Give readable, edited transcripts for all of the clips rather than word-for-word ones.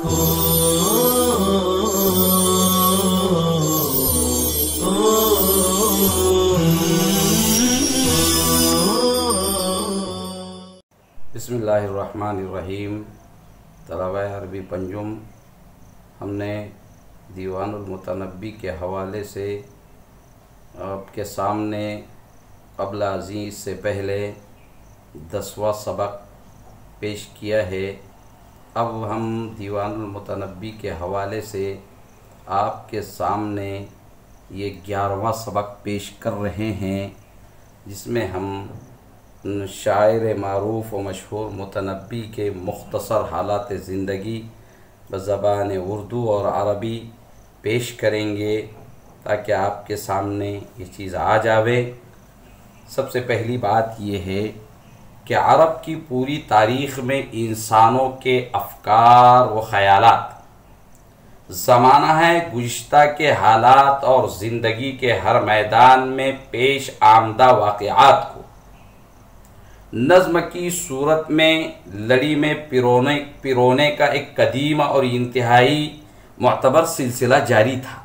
بسم اللہ الرحمن الرحیم. طلبہ عربی پنجم، ہم نے دیوان المتنبی کے حوالے سے آپ کے سامنے قبل عزیز سے پہلے 10واں سبق پیش کیا ہے. اب ہم دیوان المتنبی کے حوالے سے آپ کے سامنے یہ 11واں سبق پیش کر رہے ہیں، جس میں ہم شاعر معروف و مشہور متنبی کے مختصر حالات زندگی بزبان اردو اور عربی پیش کریں گے تاکہ آپ کے سامنے یہ چیز آ جاوے. سب سے پہلی بات یہ ہے کہ عرب کی پوری تاریخ میں انسانوں کے افکار و خیالات زمانہ ہے گزشتہ کے حالات اور زندگی کے ہر میدان میں پیش آمدہ واقعات کو نظم کی صورت میں لڑی میں پیرونے کا ایک قدیم اور انتہائی معتبر سلسلہ جاری تھا.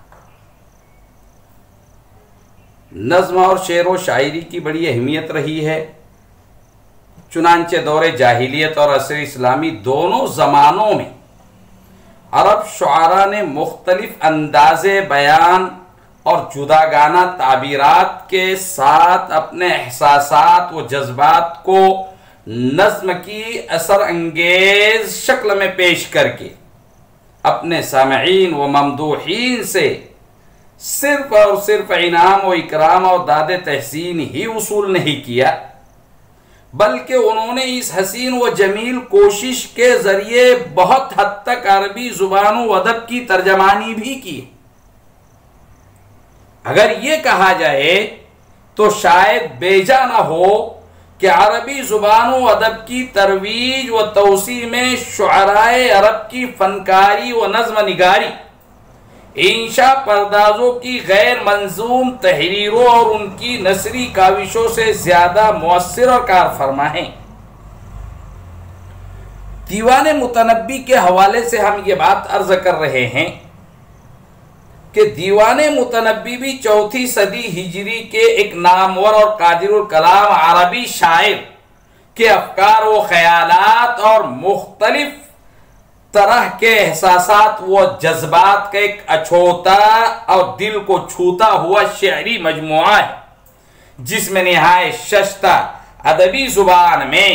نظم اور شعر و شاعری کی بڑی اہمیت رہی ہے. چنانچہ دور جاہلیت اور عصر اسلامی دونوں زمانوں میں عرب شعراء نے مختلف انداز بیان اور جداگانہ تعبیرات کے ساتھ اپنے احساسات و جذبات کو نظم کی اثر انگیز شکل میں پیش کر کے اپنے سامعین و ممدوحین سے صرف اور صرف انعام و اکرام اور داد تحسین ہی وصول نہیں کیا، بلکہ انہوں نے اس حسین و جمیل کوشش کے ذریعے بہت حد تک عربی زبان و ادب کی ترجمانی بھی کی. اگر یہ کہا جائے تو شاید بیجا نہ ہو کہ عربی زبان و ادب کی ترویج و توسیع میں شعرائے عرب کی فنکاری و نظم نگاری، انشاء پردازوں کی غیر منظوم تحریروں اور ان کی نثری کاوشوں سے زیادہ مؤثر اور کارفرما ہیں. دیوان متنبی کے حوالے سے ہم یہ بات عرض کر رہے ہیں کہ دیوان متنبی بھی 4 صدی ہجری کے ایک نامور اور قادر الکلام عربی شاعر کے افکار و خیالات اور مختلف طرح کے احساسات و جذبات کا ایک اچھوتا اور دل کو چھوتا ہوا شعری مجموعہ ہے، جس میں نہایت شائستہ ادبی زبان میں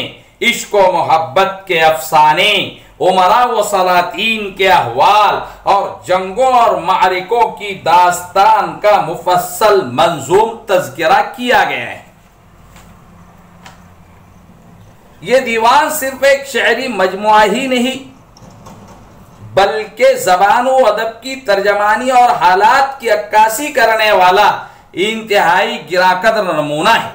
عشق و محبت کے افسانے، امراء و سلاطین کے احوال اور جنگوں اور معرکوں کی داستان کا مفصل منظوم تذکرہ کیا گیا ہے. یہ دیوان صرف ایک شعری مجموعہ ہی نہیں بلکہ زبان و ادب کی ترجمانی اور حالات کی عکاسی کرنے والا انتہائی گراں قدر نمونہ ہے.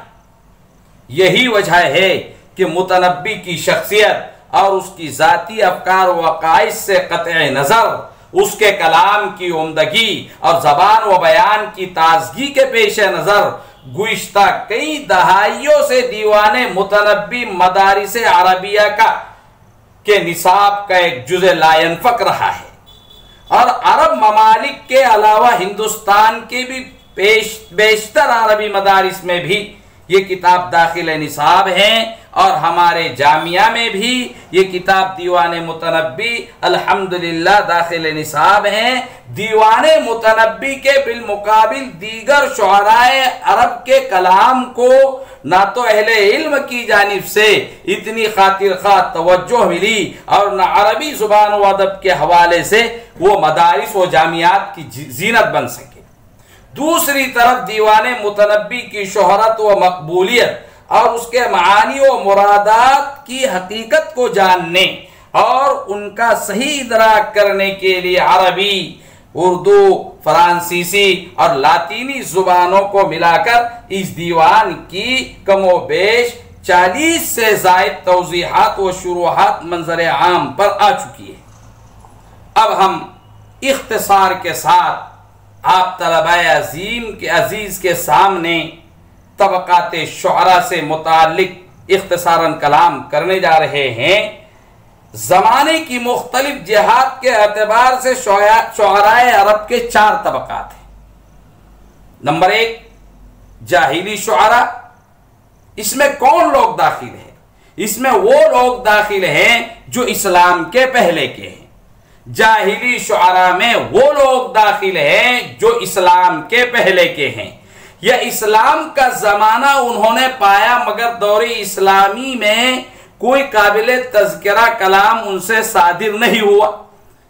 یہی وجہ ہے کہ متنبی کی شخصیت اور اس کی ذاتی افکار و عقائد سے قطع نظر اس کے کلام کی عمدگی اور زبان و بیان کی تازگی کے پیش نظر گزشتہ کئی دہائیوں سے دیوان متنبی مدارس عربیہ کے نصاب کا ایک جزء لا ينفک رہا ہے، اور عرب ممالک کے علاوہ ہندوستان کے بھی بیشتر عربی مدارس میں بھی یہ کتاب داخل نصاب ہیں، اور ہمارے جامعہ میں بھی یہ کتاب دیوان متنبی الحمدللہ داخل نصاب ہیں. دیوان متنبی کے بالمقابل دیگر شعرائے عرب کے کلام کو نہ تو اہل علم کی جانب سے اتنی خاطر خواہ توجہ ملی اور نہ عربی زبان و ادب کے حوالے سے وہ مدارس و جامعات کی زینت بن سکے. دوسری طرف دیوان متنبی کی شہرت و مقبولیت اور اس کے معانی و مرادات کی حقیقت کو جاننے اور ان کا صحیح ادراک کرنے کے لیے عربی، اردو، فرانسیسی اور لاطینی زبانوں کو ملا کر اس دیوان کی کم و بیش 40 سے زائد توضیحات و شروحات منظر عام پر آ چکی ہے. اب ہم اختصار کے ساتھ آپ طلبہ عزیز کے سامنے طبقات شعراء سے متعلق اختصاراً کلام کرنے جا رہے ہیں. زمانے کی مختلف جہات کے اعتبار سے شعراء عرب کے 4 طبقات ہیں۔ نمبر 1 جاہلی شعراء، اس میں کون لوگ داخل ہیں؟ اس میں وہ لوگ داخل ہیں جو اسلام کے پہلے کے ہیں۔ جاہلی شعراء میں وہ لوگ داخل ہیں جو اسلام کے پہلے کے ہیں، یا اسلام کا زمانہ انہوں نے پایا مگر دور اسلامی میں کوئی قابل تذکرہ کلام ان سے صادر نہیں ہوا،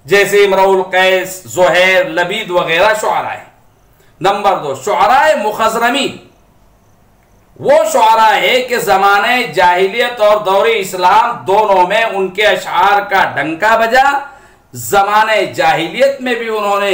جیسے امرؤ القیس، زہیر، لبید وغیرہ شعراء ہیں۔ نمبر 2 شعراء مخضرمین، وہ شعراء ہے کہ زمانہ جاہلیت اور دور اسلام دونوں میں ان کے اشعار کا ڈنکا بجا۔ زمانہ جاہلیت میں بھی انہوں نے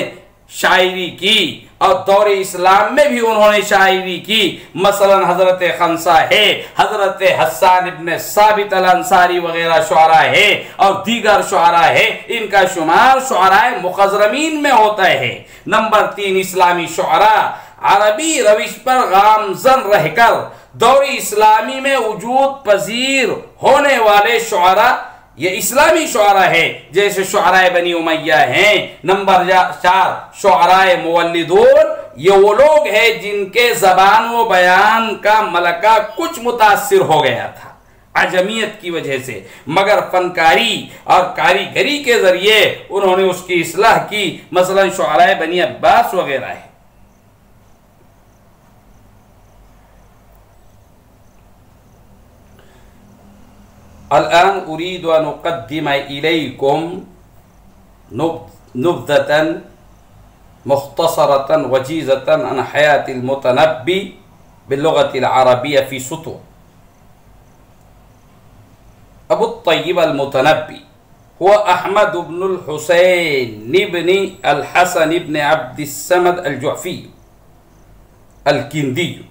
شاعری کی اور دور اسلام میں بھی انہوں نے شاعری کی۔ مثلا حضرت خنسہ ہے، حضرت حسان ابن ثابت الانصاری وغیرہ شعراء ہے، اور دیگر شعراء ہے، ان کا شمار شعراء مخضرمین میں ہوتا ہے۔ نمبر 3 اسلامی شعراء، عربی روش پر گامزن رہ کر دور اسلامی میں وجود پذیر ہونے والے شعراء، یہ اسلامی شعراء ہے، جیسے شعراء بنی امیہ ہیں۔ نمبر 4 شعراء مولدون، یہ وہ لوگ ہیں جن کے زبان و بیان کا ملکہ کچھ متاثر ہو گیا تھا عجمیت کی وجہ سے، مگر فنکاری اور کاریگری کے ذریعے انہوں نے اس کی اصلاح کی، مثلا شعراء بنی عباس وغیرہ ہے۔ الآن أريد أن أقدم إليكم نبذة مختصرة وجيزة عن حياة المتنبي باللغة العربية في سطور. أبو الطيب المتنبي هو أحمد بن الحسين بن الحسن بن عبد الصمد الجعفي الكندي،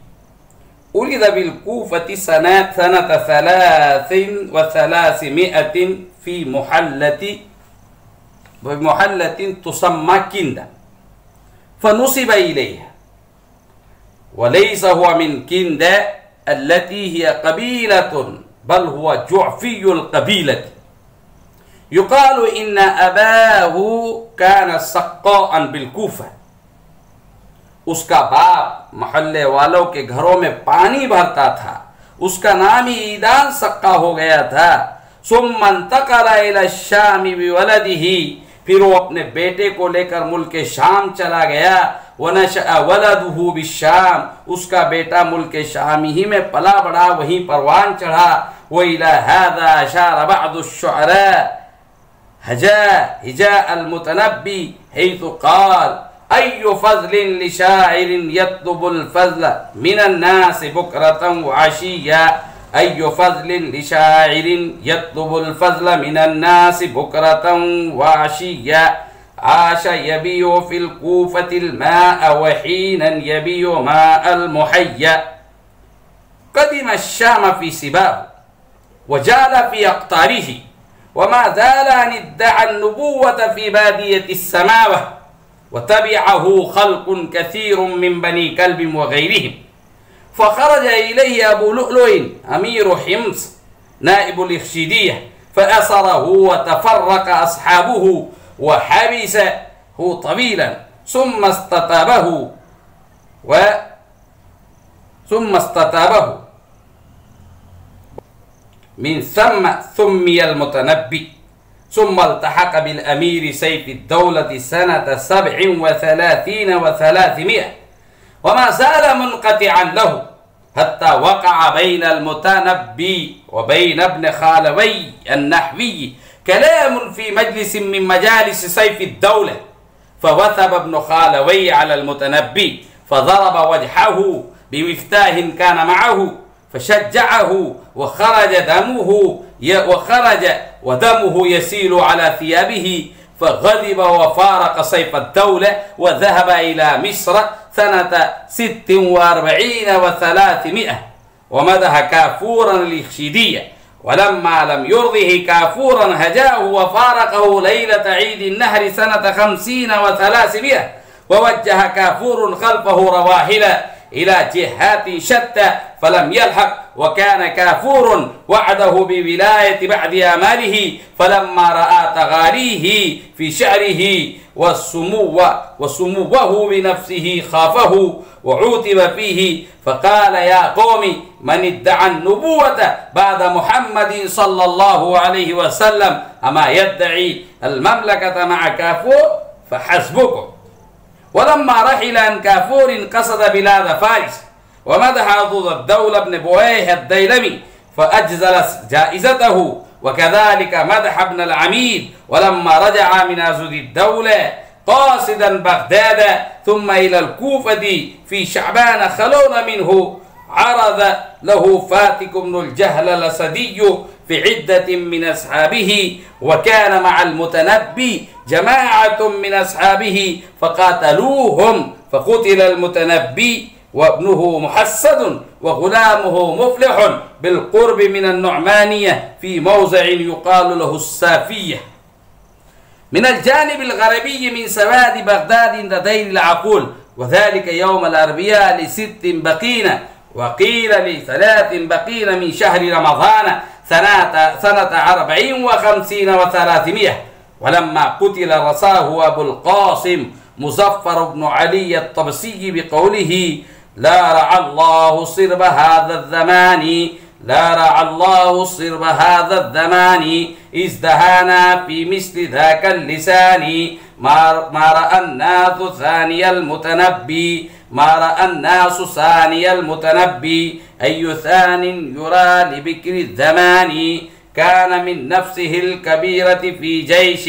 ولد بالكوفة سنة 300 في محلة تسمى كندا، فنسب إليها، وليس هو من كندا التي هي قبيلة، بل هو جعفي القبيلة. يقال إن أباه كان سقاء بالكوفة، اس کا باپ محلے والوں کے گھروں میں پانی بھرتا تھا، اس کا نام ہی عیدان سقا ہو گیا تھا۔ ثم انتقل الى الشام بولده، پھر وہ اپنے بیٹے کو لے کر ملک شام چلا گیا۔ ونشأ ولده بالشام، اس کا بیٹا ملک شام ہی میں پلا بڑا، وہیں پروان چڑھا۔ وإلى هذا أشار بعض الشعراء هجاء المتنبي حيث قال: أي فضل لشاعر يطلب الفضل من الناس بكرة وعشيا، أي فضل لشاعر يطلب الفضل من الناس بكرة وعشيا، عاش يبيع في الكوفة الماء وحينا يبيع ماء المحيا، قدم الشام في سباه وجال في أقطاره، وما زال أن ادعى النبوة في بادية السماوة، وتبعه خلق كثير من بني كلب وغيرهم، فخرج إليه أبو لؤلؤ أمير حمص نائب الإخشيدية، فأسره وتفرق أصحابه وحبسه طويلا، ثم استتابه من ثم سمي المتنبي. ثم التحق بالأمير سيف الدولة سنة 37 و300، وما زال منقطعا له حتى وقع بين المتنبي وبين ابن خالوي النحوي كلام في مجلس من مجالس سيف الدولة، فوثب ابن خالوي على المتنبي فضرب وجهه بمفتاح كان معه فشجعه، وخرج ودمه يسيل على ثيابه، فغضب وفارق سيف الدولة وذهب إلى مصر سنة 46 و300، ومدح كافورا الإخشيدية، ولما لم يرضه كافورا هجاه وفارقه ليلة عيد النهر سنة 50 و300، ووجه كافور خلفه رواحل إلى جهات شتى، فلم يلحق، وكان كافور وعده بولاية بعد آماله، فلما رأى تغاريه في شعره وسموه بنفسه خافه وعوتب فيه، فقال يا قوم من ادعى النبوة بعد محمد صلى الله عليه وسلم أما يدعي المملكة مع كافور فحسبكم. ولما رحل عن كافور قصد بلاد فارس، ومدح ضد الدولة بن بويه الديلمي فأجزل جائزته، وكذلك مدح ابن العميد. ولما رجع من عزل الدولة قاصدا بغداد ثم إلى الكوفة في شعبان خلون منه، عرض له فاتك بن الجهل الأسدي في عدة من أصحابه، وكان مع المتنبي جماعة من أصحابه فقاتلوهم، فقتل المتنبي وابنه محسد وغلامه مفلح بالقرب من النعمانية في موضع يقال له السافية. من الجانب الغربي من سواد بغداد عند دير العقول، وذلك يوم الأربعاء ل6 بقين، وقيل ل3 بقين من شهر رمضان سنة 54 و300. ولما قتل رساه أبو القاسم مظفر بن علي الطبسي بقوله لا رعى الله صرب هذا الزمان، لا رعى الله صرب هذا الزمان، ازدهانا في مثل ذاك اللسان، ما رأى الناس ثاني المتنبي، ما رأى الناس ثاني المتنبي، أي ثان يرى لبكر الزمان، كان من نفسه الكبيرة في جيش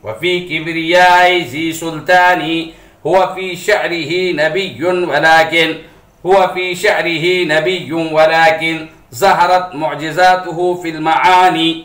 وفي كبرياء ذي سلطان، هو في شعره نبي ولكن ظهرت معجزاته في المعاني.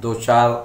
2-4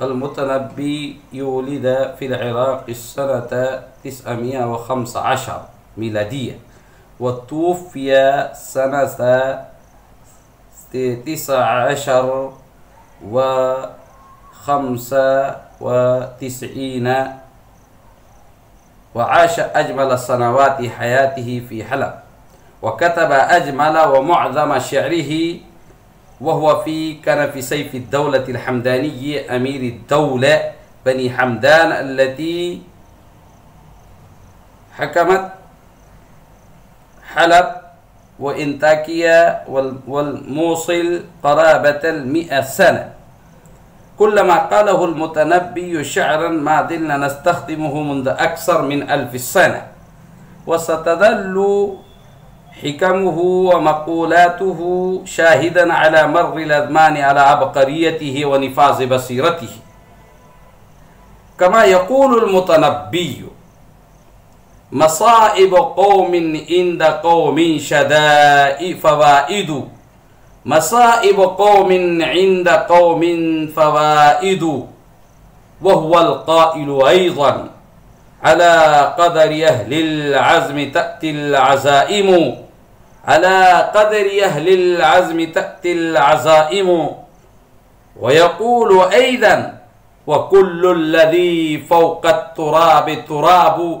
المتنبي يولد في العراق سنة 915 ميلادية، وتوفي سنة 1995، وعاش أجمل سنوات حياته في حلب، وكتب أجمل ومعظم شعره وهو في كنف سيف الدولة الحمداني أمير الدولة بني حمدان التي حكمت حلب وإنطاكيا والموصل قرابة 100 سنة. كلما قاله المتنبي شعرا ما زلنا نستخدمه منذ أكثر من 1000 سنة، وستظل حكمه ومقولاته شاهدا على مر الأزمان على عبقريته ونفاذ بصيرته. كما يقول المتنبي مصائب قوم عند قوم شدائد فوائد، مصائب قوم عند قوم فوائد، وهو القائل أيضا على قدر أهل العزم تأتي العزائم، على قدر أهل العزم تأتي العزائم. ويقول أيضا وكل الذي فوق التراب تراب।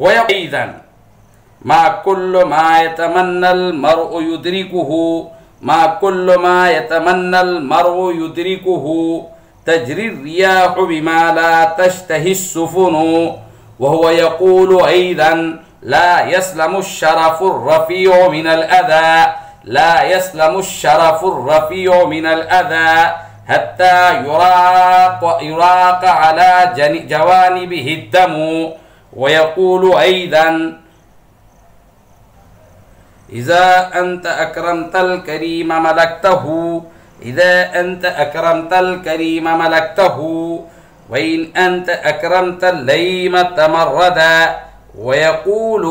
وأيضا ما كل ما يتمنى المرء يدركه، ما كل ما يتمنى المرء يدركه، تجري الرياح بما لا تشتهي السفن، وهو يقول أيضا لا يسلم الشرف الرفيع من الأذى، لا يسلم الشرف الرفيع من الأذى حتى يراق على جوانبه الدم. ويقول أيضا إذا أنت أكرمت الكريم ملكته، إذا أنت أكرمت الكريم ملكته، وإن أنت أكرمت اللئيم تمردا. ويقول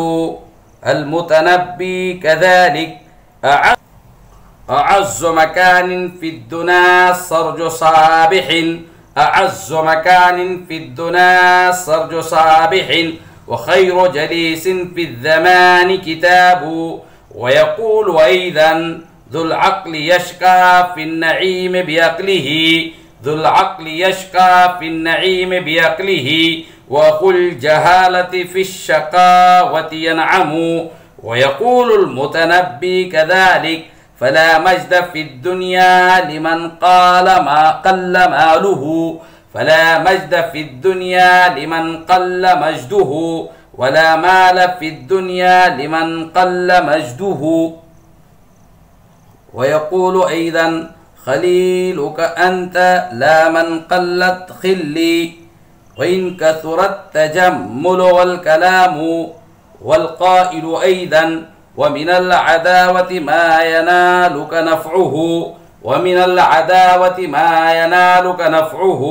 المتنبي كذلك أعز مكان في الدنا سرج صابح، أعز مكان في الدنا سرج صابح، وخير جليس في الزمان كتاب. ويقول أيضا ذو العقل يشقى في النعيم بعقله، ذو العقل يشقى في النعيم بعقله، وأخو الجهالة في الشقاوة ينعم. ويقول المتنبي كذلك فلا مجد في الدنيا لمن قل ماله، فلا مجد في الدنيا لمن قل مجده، ولا مال في الدنيا لمن قل مجده. ويقول أيضا خليلك أنت لا من قلت خلي، وإن كثر التجمل والكلام. والقائل أيضا ومن العداوة ما ينالك نفعه، ومن العداوة ما ينالك نفعه،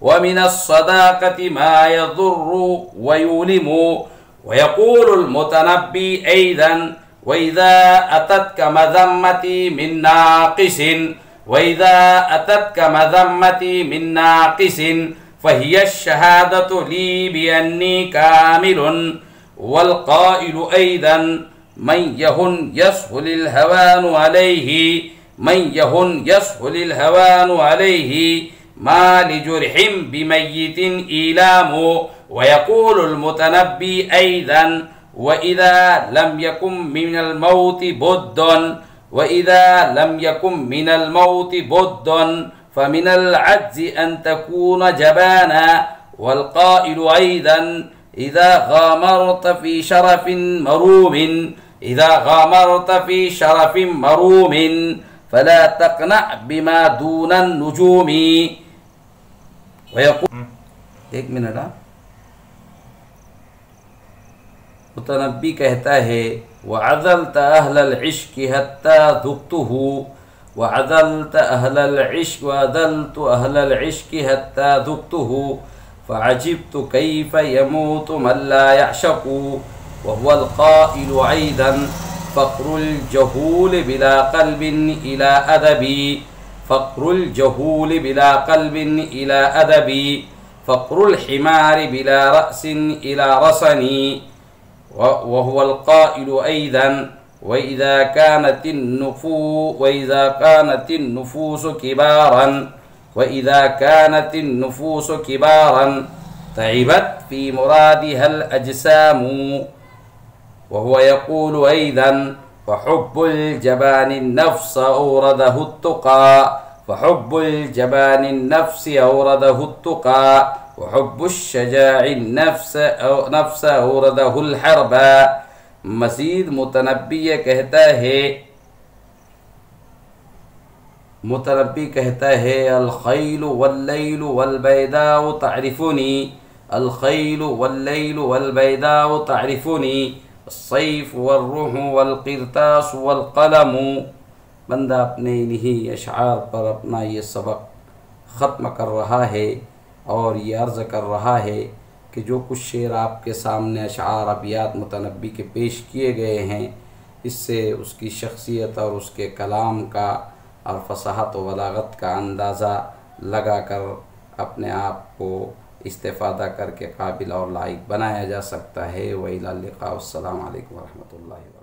ومن الصداقة ما يضر ويؤلم. ويقول المتنبي أيضا وإذا أتتك مذمتي من ناقص، وإذا أتتك مذمتي من ناقص فهي الشهادة لي بأني كامل. والقائل أيضا من يهن يسهل الهوان عليه، من يهن يسهل الهوان عليه، ما لجرح بميت إيلام. ويقول المتنبي أيضا وإذا لم يكن من الموت بد، وإذا لم يكن من الموت بد فمن العجز أن تكون جبانا. والقائل أيضا إذا غامرت في شرف مروم، إذا غامرت في شرف مروم فلا تقنع بما دون النجوم. ويقول ایک منٹ متنبی کہتا ہے وعذلت أهل العشق حتى ذقته، وعذلت أهل العشق وعذلت أهل العشق حتى ذقته، فعجبت كيف يموت من لا يعشق. وهو القائل أيضا فقر الجهول بلا قلب إلى أدبي، فقر الجهول بلا قلب إلى أدبي، فقر الحمار بلا رأس إلى رسني. وهو القائل أيضا وإذا كانت النفوس كبارا، وإذا كانت النفوس كبارا تعبت في مرادها الأجسام. وهو يقول أيضا فحب الجبان النفس أورده التقى، فحب الجبان النفس أورده التقى، وحب الشجاع النفس أورده الحرب. مزید متنبی کہتا ہے الخیل واللیل والبیداء تعرفنی، الخیل واللیل والبیداء تعرفنی، السیف والروح والقرطاس والقلم. بندہ اپنے انہی اشعار پر اپنا یہ سبق ختم کر رہا ہے اور یہ عرض کر رہا ہے کہ جو کچھ شعر آپ کے سامنے اشعار ابیات متنبی کے پیش کیے گئے ہیں، اس سے اس کی شخصیت اور اس کے کلام کا اور فصاحت و بلاغت کا اندازہ لگا کر اپنے آپ کو استفادہ کر کے قابل اور لائق بنایا جا سکتا ہے. وَإِلَى اللِّقَاءِ. السلام علیکم ورحمۃ اللہ.